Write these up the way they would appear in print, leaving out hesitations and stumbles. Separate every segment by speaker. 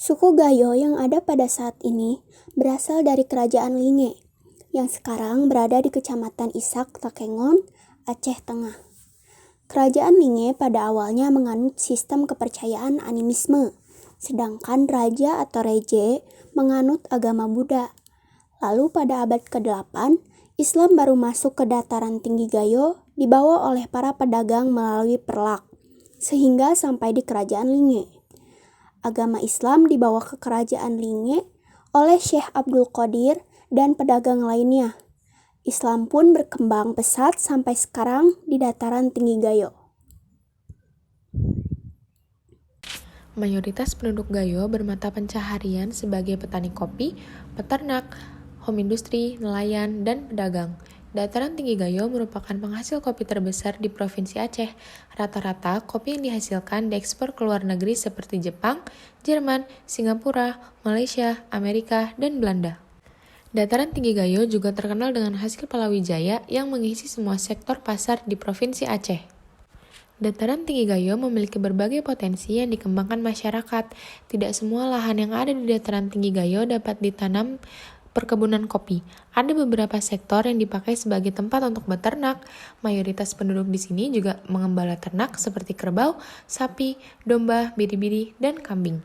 Speaker 1: Suku Gayo yang ada pada saat ini berasal dari Kerajaan Linge, yang sekarang berada di Kecamatan Isak, Takengon, Aceh Tengah. Kerajaan Linge pada awalnya menganut sistem kepercayaan animisme, sedangkan raja atau reje menganut agama Buddha. Lalu pada abad ke-8, Islam baru masuk ke dataran tinggi Gayo dibawa oleh para pedagang melalui Perlak, sehingga sampai di Kerajaan Linge. Agama Islam dibawa ke Kerajaan Linge oleh Syekh Abdul Qadir dan pedagang lainnya. Islam pun berkembang pesat sampai sekarang di dataran tinggi Gayo.
Speaker 2: Mayoritas penduduk Gayo bermata pencaharian sebagai petani kopi, peternak, home industry, nelayan, dan pedagang. Dataran tinggi Gayo merupakan penghasil kopi terbesar di Provinsi Aceh. Rata-rata kopi yang dihasilkan diekspor ke luar negeri seperti Jepang, Jerman, Singapura, Malaysia, Amerika, dan Belanda. Dataran tinggi Gayo juga terkenal dengan hasil palawijaya yang mengisi semua sektor pasar di Provinsi Aceh. Dataran tinggi Gayo memiliki berbagai potensi yang dikembangkan masyarakat. Tidak semua lahan yang ada di dataran tinggi Gayo dapat ditanam perkebunan kopi. Ada beberapa sektor yang dipakai sebagai tempat untuk beternak. Mayoritas penduduk di sini juga mengembala ternak seperti kerbau, sapi, domba, biri-biri, dan kambing.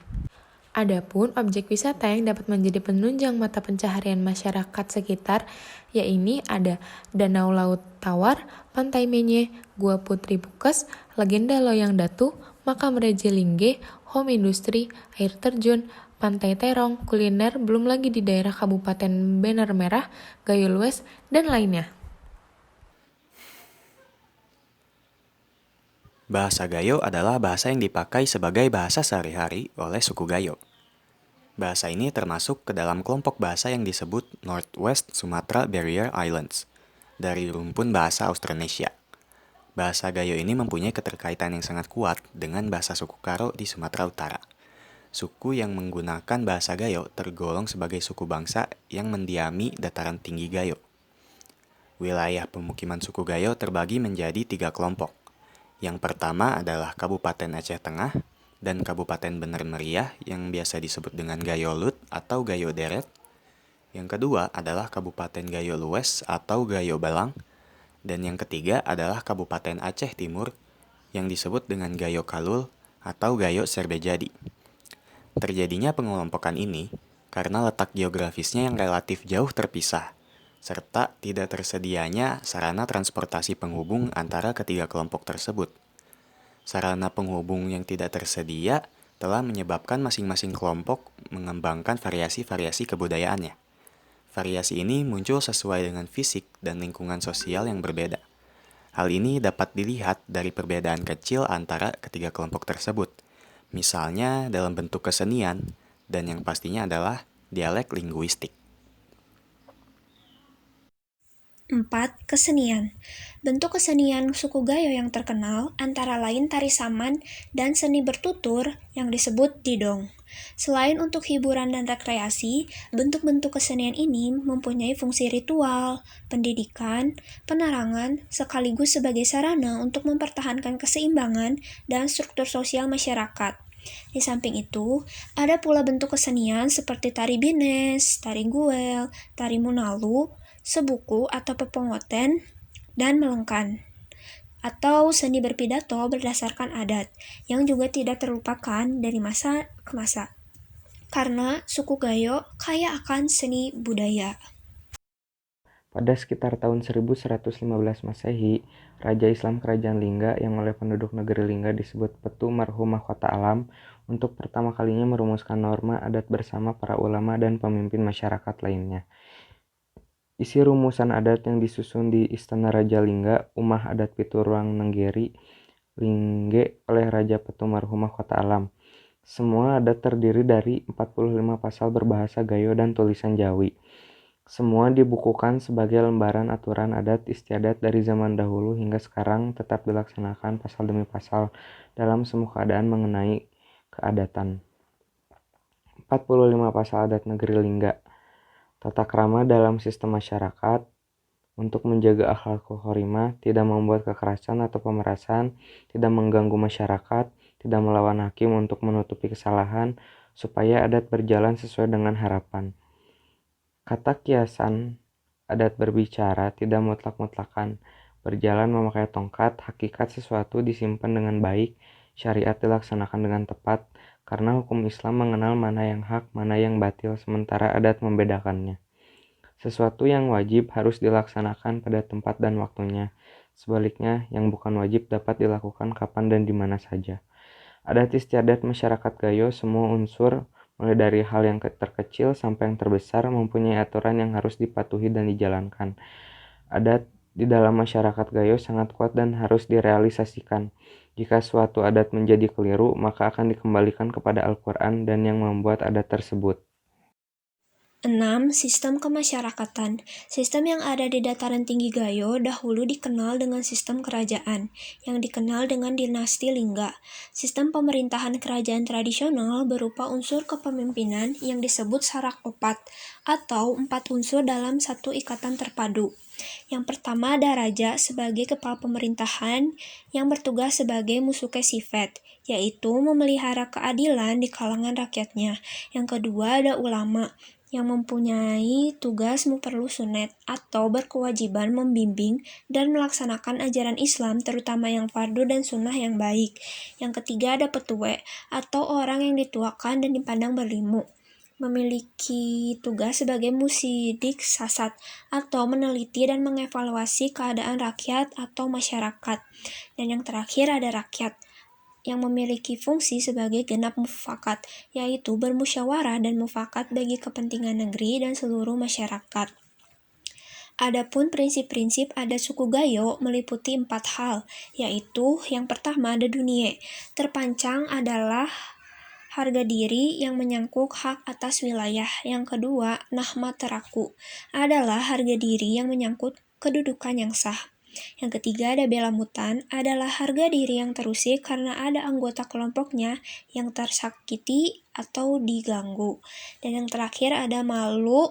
Speaker 2: Adapun objek wisata yang dapat menjadi penunjang mata pencaharian masyarakat sekitar, yaitu ada Danau Laut Tawar, Pantai Menye, Gua Putri Bukes, Legenda Loyang Datu, Makam Reje Lingge, home industry, air terjun, Pantai Terong, kuliner, belum lagi di daerah Kabupaten Bener Merah, Gayo Lues, dan lainnya.
Speaker 3: Bahasa Gayo adalah bahasa yang dipakai sebagai bahasa sehari-hari oleh suku Gayo. Bahasa ini termasuk ke dalam kelompok bahasa yang disebut Northwest Sumatra Barrier Islands, dari rumpun bahasa Austronesia. Bahasa Gayo ini mempunyai keterkaitan yang sangat kuat dengan bahasa suku Karo di Sumatera Utara. Suku yang menggunakan bahasa Gayo tergolong sebagai suku bangsa yang mendiami dataran tinggi Gayo. Wilayah pemukiman suku Gayo terbagi menjadi 3 kelompok. Yang pertama adalah Kabupaten Aceh Tengah dan Kabupaten Bener Meriah yang biasa disebut dengan Gayo Lut atau Gayo Deret. Yang kedua adalah Kabupaten Gayo Lues atau Gayo Balang. Dan yang ketiga adalah Kabupaten Aceh Timur yang disebut dengan Gayo Kalul atau Gayo Serbejadi. Terjadinya pengelompokan ini karena letak geografisnya yang relatif jauh terpisah, serta tidak tersedianya sarana transportasi penghubung antara ketiga kelompok tersebut. Sarana penghubung yang tidak tersedia telah menyebabkan masing-masing kelompok mengembangkan variasi-variasi kebudayaannya. Variasi ini muncul sesuai dengan fisik dan lingkungan sosial yang berbeda. Hal ini dapat dilihat dari perbedaan kecil antara ketiga kelompok tersebut, misalnya dalam bentuk kesenian, dan yang pastinya adalah dialek linguistik.
Speaker 4: 4. Kesenian. Bentuk kesenian suku Gayo yang terkenal antara lain tari saman dan seni bertutur yang disebut didong. Selain untuk hiburan dan rekreasi, bentuk-bentuk kesenian ini mempunyai fungsi ritual, pendidikan, penerangan, sekaligus sebagai sarana untuk mempertahankan keseimbangan dan struktur sosial masyarakat. Di samping itu, ada pula bentuk kesenian seperti tari bines, tari guel, tari munalu, sebuku atau pepongoten, dan melengkan, atau seni berpidato berdasarkan adat, yang juga tidak terlupakan dari masa ke masa. Karena suku Gayo kaya akan seni budaya.
Speaker 5: Pada sekitar tahun 1115 Masehi, Raja Islam Kerajaan Lingga yang oleh penduduk negeri Lingga disebut Petu Marhum Mahkota Alam untuk pertama kalinya merumuskan norma adat bersama para ulama dan pemimpin masyarakat lainnya. Isi rumusan adat yang disusun di Istana Raja Lingga, Umah Adat Pituruang Nenggeri, Lingge oleh Raja Petu Marhum Mahkota Alam. Semua adat terdiri dari 45 pasal berbahasa Gayo dan tulisan Jawi. Semua dibukukan sebagai lembaran aturan adat istiadat dari zaman dahulu hingga sekarang tetap dilaksanakan pasal demi pasal dalam semua keadaan mengenai keadatan. 45 pasal adat negeri Lingga. Tata krama dalam sistem masyarakat untuk menjaga akhlakul khorimah, tidak membuat kekerasan atau pemerasan, tidak mengganggu masyarakat, tidak melawan hakim untuk menutupi kesalahan, supaya adat berjalan sesuai dengan harapan. Kata kiasan adat berbicara tidak mutlak-mutlakan. Berjalan memakai tongkat, hakikat sesuatu disimpan dengan baik, syariat dilaksanakan dengan tepat, karena hukum Islam mengenal mana yang hak, mana yang batil, sementara adat membedakannya. Sesuatu yang wajib harus dilaksanakan pada tempat dan waktunya. Sebaliknya, yang bukan wajib dapat dilakukan kapan dan di mana saja. Adat istiadat masyarakat Gayo, semua unsur, mulai dari hal yang terkecil sampai yang terbesar, mempunyai aturan yang harus dipatuhi dan dijalankan. Adat di dalam masyarakat Gayo sangat kuat dan harus direalisasikan. Jika suatu adat menjadi keliru, maka akan dikembalikan kepada Al-Quran dan yang membuat adat tersebut.
Speaker 4: 6. Sistem kemasyarakatan. Sistem yang ada di dataran tinggi Gayo dahulu dikenal dengan sistem kerajaan, yang dikenal dengan dinasti Lingga. Sistem pemerintahan kerajaan tradisional berupa unsur kepemimpinan yang disebut sarakopat, atau 4 unsur dalam satu ikatan terpadu. Yang pertama ada raja sebagai kepala pemerintahan yang bertugas sebagai musuke sifat, yaitu memelihara keadilan di kalangan rakyatnya. Yang kedua ada ulama, yang mempunyai tugas muperlu sunet atau berkewajiban membimbing dan melaksanakan ajaran Islam terutama yang fardu dan sunnah yang baik. Yang ketiga ada petuwe atau orang yang dituakan dan dipandang berilmu, memiliki tugas sebagai musidik sasat atau meneliti dan mengevaluasi keadaan rakyat atau masyarakat. Dan yang terakhir ada rakyat, yang memiliki fungsi sebagai genap mufakat, yaitu bermusyawarah dan mufakat bagi kepentingan negeri dan seluruh masyarakat. Adapun prinsip-prinsip adat suku Gayo meliputi 4 hal, yaitu yang pertama ada dunie. Terpancang adalah harga diri yang menyangkut hak atas wilayah. Yang kedua, nahma teraku adalah harga diri yang menyangkut kedudukan yang sah. Yang ketiga ada belamutan, adalah harga diri yang terusik karena ada anggota kelompoknya yang tersakiti atau diganggu. Dan yang terakhir ada malu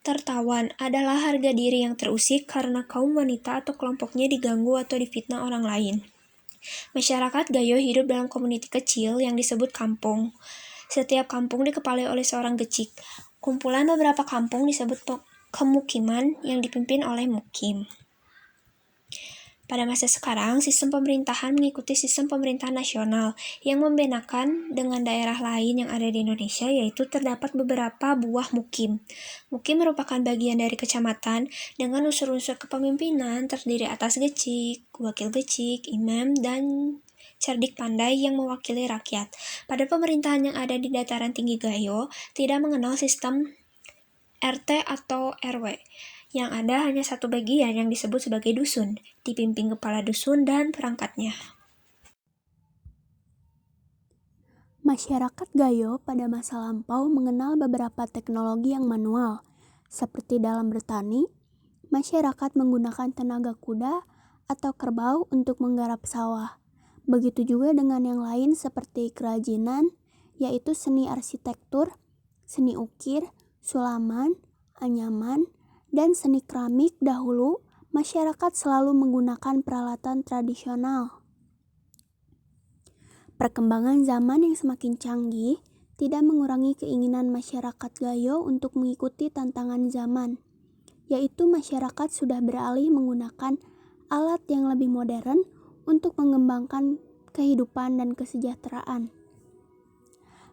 Speaker 4: tertawan, adalah harga diri yang terusik karena kaum wanita atau kelompoknya diganggu atau difitnah orang lain. Masyarakat Gayo hidup dalam komuniti kecil yang disebut kampung. Setiap kampung dikepalai oleh seorang gecik. Kumpulan beberapa kampung disebut kemukiman yang dipimpin oleh mukim. Pada masa sekarang, sistem pemerintahan mengikuti sistem pemerintahan nasional yang membedakan dengan daerah lain yang ada di Indonesia, yaitu terdapat beberapa buah mukim. Mukim merupakan bagian dari kecamatan dengan unsur-unsur kepemimpinan terdiri atas gecik, wakil gecik, imam, dan cerdik pandai yang mewakili rakyat. Pada pemerintahan yang ada di dataran tinggi Gayo, tidak mengenal sistem RT atau RW. Yang ada hanya satu bagian yang disebut sebagai dusun, dipimpin kepala dusun dan perangkatnya.
Speaker 1: Masyarakat Gayo pada masa lampau mengenal beberapa teknologi yang manual, seperti dalam bertani, masyarakat menggunakan tenaga kuda atau kerbau untuk menggarap sawah. Begitu juga dengan yang lain seperti kerajinan, yaitu seni arsitektur, seni ukir, sulaman, anyaman, dan seni keramik. Dahulu, masyarakat selalu menggunakan peralatan tradisional. Perkembangan zaman yang semakin canggih tidak mengurangi keinginan masyarakat Gayo untuk mengikuti tantangan zaman, yaitu masyarakat sudah beralih menggunakan alat yang lebih modern untuk mengembangkan kehidupan dan kesejahteraan.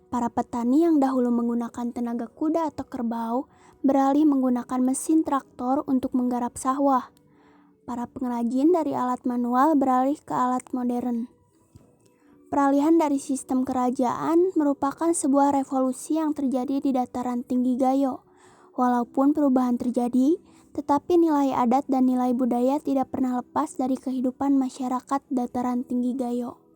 Speaker 1: Para petani yang dahulu menggunakan tenaga kuda atau kerbau beralih menggunakan mesin traktor untuk menggarap sawah. Para pengrajin dari alat manual beralih ke alat modern. Peralihan dari sistem kerajaan merupakan sebuah revolusi yang terjadi di dataran tinggi Gayo. Walaupun perubahan terjadi, tetapi nilai adat dan nilai budaya tidak pernah lepas dari kehidupan masyarakat dataran tinggi Gayo.